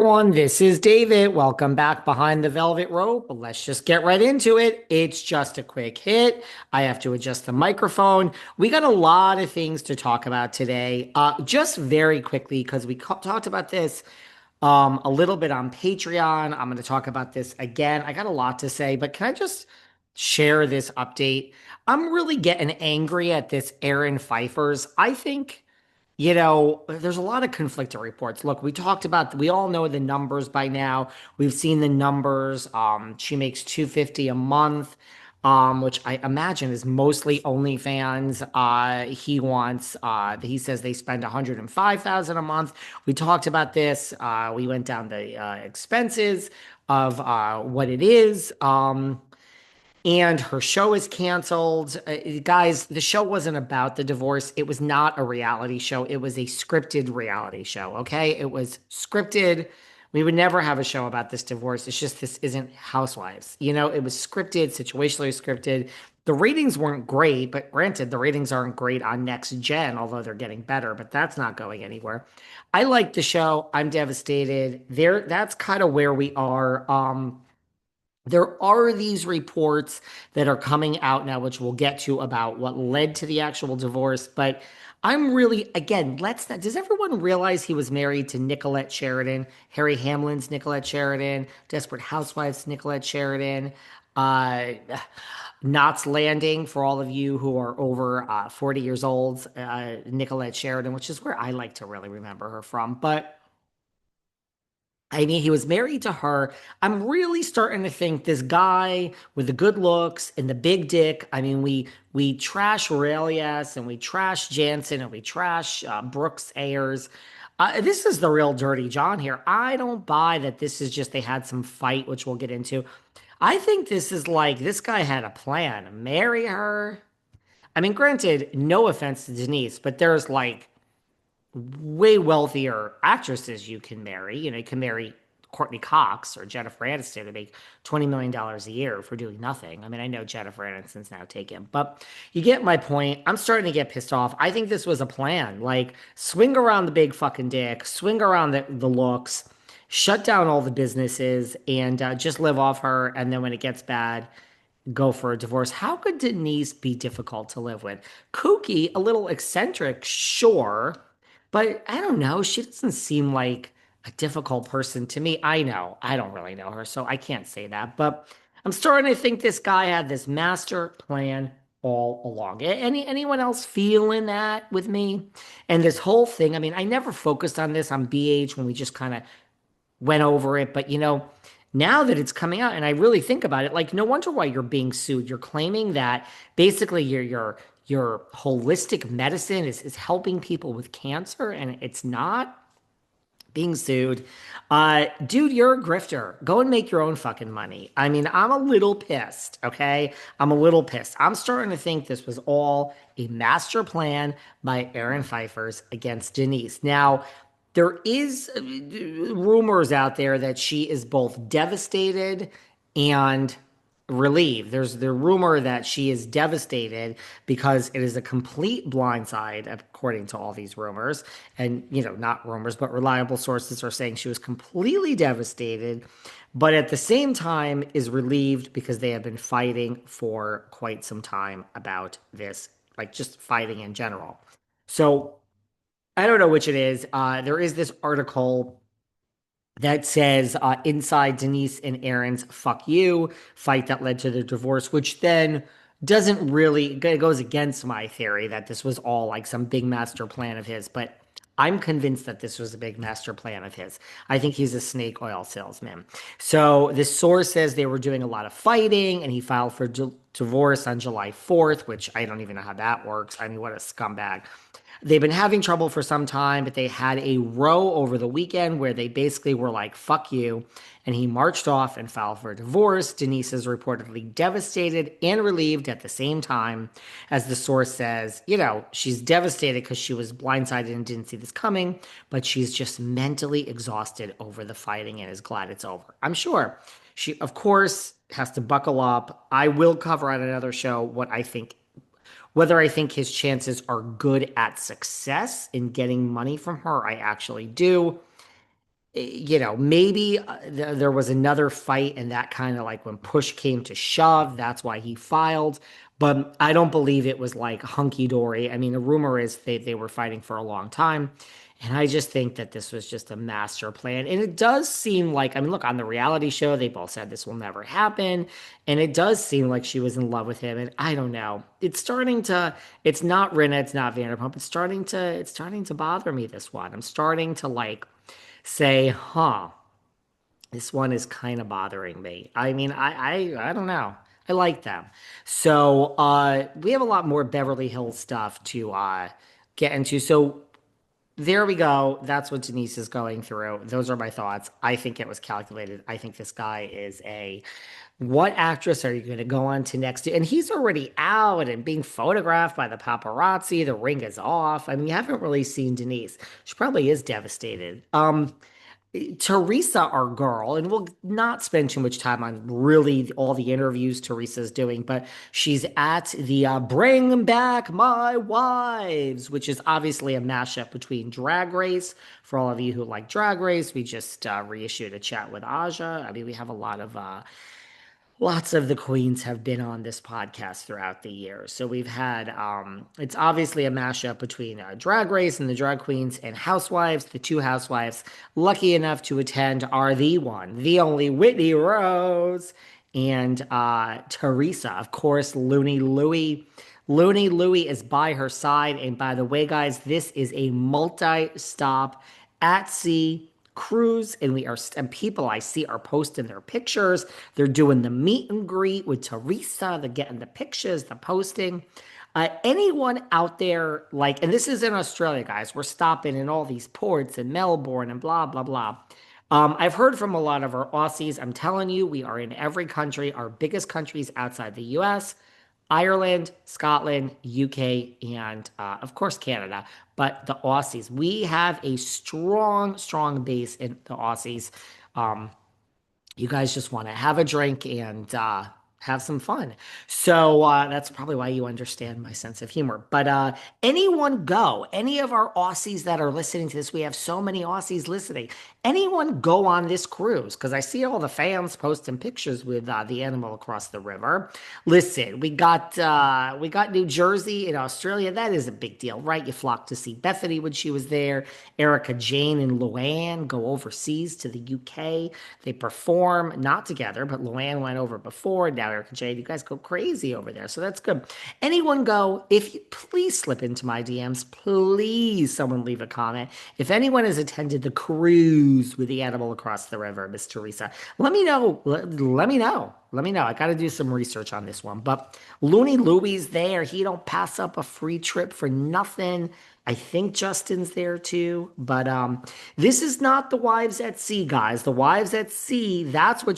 Everyone, this is David. Welcome back behind the velvet rope. Let's just get right into it. It's just a quick hit. I have to adjust the microphone. We got a lot of things to talk about today. Just very quickly, because we talked about this a little bit on Patreon. I'm going to talk about this again. I got a lot to say, but can I just share this update? I'm really getting angry at this Aaron Pfeiffer's. I think. There's a lot of conflicting reports. Look, we all know the numbers by now. We've seen the numbers. She makes 250 a month, which I imagine is mostly OnlyFans. He says they spend 105,000 a month. We talked about this. We went down the expenses of what it is. And her show is canceled. Guys, the show wasn't about the divorce. It was not a reality show. It was a scripted reality show, okay? It was scripted. We would never have a show about this divorce. It's just this isn't Housewives. It was scripted, situationally scripted. The ratings weren't great, but granted, the ratings aren't great on Next Gen, although they're getting better, but that's not going anywhere. I like the show. I'm devastated. That's kind of where we are. There are these reports that are coming out now, which we'll get to about what led to the actual divorce. But I'm really, again, let's not, does everyone realize he was married to Nicolette Sheridan, Harry Hamlin's Nicolette Sheridan, Desperate Housewives Nicolette Sheridan, uh, Knots Landing for all of you who are over 40 years old, Nicolette Sheridan, which is where I like to really remember her from. But I mean, he was married to her. I'm really starting to think this guy with the good looks and the big dick. I mean, we trash Aurelius and we trash Jansen and we trash Brooks Ayers. This is the real dirty John here. I don't buy that this is just they had some fight, which we'll get into. I think this is like this guy had a plan. Marry her. I mean, granted, no offense to Denise, but there's like way wealthier actresses you can marry. You can marry Courtney Cox or Jennifer Aniston to make $20 million a year for doing nothing. I mean, I know Jennifer Aniston's now taken, but you get my point. I'm starting to get pissed off. I think this was a plan. Like, swing around the big fucking dick, swing around the looks, shut down all the businesses, and just live off her. And then when it gets bad, go for a divorce. How could Denise be difficult to live with? Kooky, a little eccentric, sure, but I don't know. She doesn't seem like a difficult person to me. I know. I don't really know her, so I can't say that. But I'm starting to think this guy had this master plan all along. Anyone else feeling that with me? And this whole thing, I mean, I never focused on this on BH when we just kind of went over it, but now that it's coming out and I really think about it, like no wonder why you're being sued. You're claiming that basically your holistic medicine is helping people with cancer and it's not being sued. Dude, you're a grifter. Go and make your own fucking money. I mean, I'm a little pissed, okay? I'm a little pissed. I'm starting to think this was all a master plan by Aaron Pfeiffer's against Denise. Now, there is rumors out there that she is both devastated and relieved. There's the rumor that she is devastated because it is a complete blindside, according to all these rumors. And, not rumors, but reliable sources are saying she was completely devastated, but at the same time is relieved because they have been fighting for quite some time about this, like just fighting in general. So I don't know which it is. There is this article that says inside Denise and Aaron's "fuck you" fight that led to the divorce, which then doesn't really it goes against my theory that this was all like some big master plan of his. But I'm convinced that this was a big master plan of his. I think he's a snake oil salesman. So this source says they were doing a lot of fighting, and he filed for divorce on July 4th, which I don't even know how that works. I mean, what a scumbag. They've been having trouble for some time, but they had a row over the weekend where they basically were like, fuck you. And he marched off and filed for a divorce. Denise is reportedly devastated and relieved at the same time. As the source says, she's devastated because she was blindsided and didn't see this coming, but she's just mentally exhausted over the fighting and is glad it's over. I'm sure she, of course, has to buckle up. I will cover on another show whether I think his chances are good at success in getting money from her. I actually do. maybe there was another fight and that kind of like when push came to shove, that's why he filed. But I don't believe it was like hunky dory. I mean, the rumor is they were fighting for a long time. And I just think that this was just a master plan. And it does seem like, I mean, look, on the reality show, they both said this will never happen. And it does seem like she was in love with him. And I don't know. It's not Rinna, it's not Vanderpump. It's starting to bother me, this one. I'm starting to like say, this one is kind of bothering me. I mean, I don't know. I like them. So we have a lot more Beverly Hills stuff to get into. So there we go. That's what Denise is going through. Those are my thoughts. I think it was calculated. I think this guy is a. What actress are you going to go on to next? And he's already out and being photographed by the paparazzi. The ring is off. I mean, you haven't really seen Denise. She probably is devastated. Teresa, our girl, and we'll not spend too much time on really all the interviews Teresa's doing, but she's at the Bring Back My Wives, which is obviously a mashup between Drag Race. For all of you who like Drag Race, we just reissued a chat with Aja. I mean, we have a lot of lots of the queens have been on this podcast throughout the years. So we've had, it's obviously a mashup between Drag Race and the drag queens and housewives. The two housewives lucky enough to attend are the one, the only Whitney Rose and Teresa. Of course, Louie. Louie is by her side. And by the way, guys, this is a multi-stop at sea cruise, and people I see are posting their pictures. They're doing the meet and greet with Teresa. They're getting the pictures, the posting. Anyone out there, like, and this is in Australia, guys, we're stopping in all these ports in Melbourne and blah, blah, blah. I've heard from a lot of our Aussies. I'm telling you, we are in every country. Our biggest countries outside the US: Ireland, Scotland, UK, and of course Canada. But the Aussies, we have a strong, strong base in the Aussies. Um, you guys just want to have a drink and have some fun. So that's probably why you understand my sense of humor. But anyone go, any of our Aussies that are listening to this, we have so many Aussies listening. Anyone go on this cruise? Because I see all the fans posting pictures with the animal across the river. Listen, we got New Jersey in Australia. That is a big deal, right? You flocked to see Bethany when she was there. Erica Jane and Luann go overseas to the UK. They perform, not together, but Luann went over before. Now Erica Jane, you guys go crazy over there. So that's good. Anyone go, if you please slip into my DMs, please someone leave a comment. If anyone has attended the cruise with the animal across the river, Miss Teresa, let me know. Let me know. Let me know. I got to do some research on this one. But Louie's there. He don't pass up a free trip for nothing. I think Justin's there too. But this is not the Wives at Sea, guys. The Wives at Sea, that's what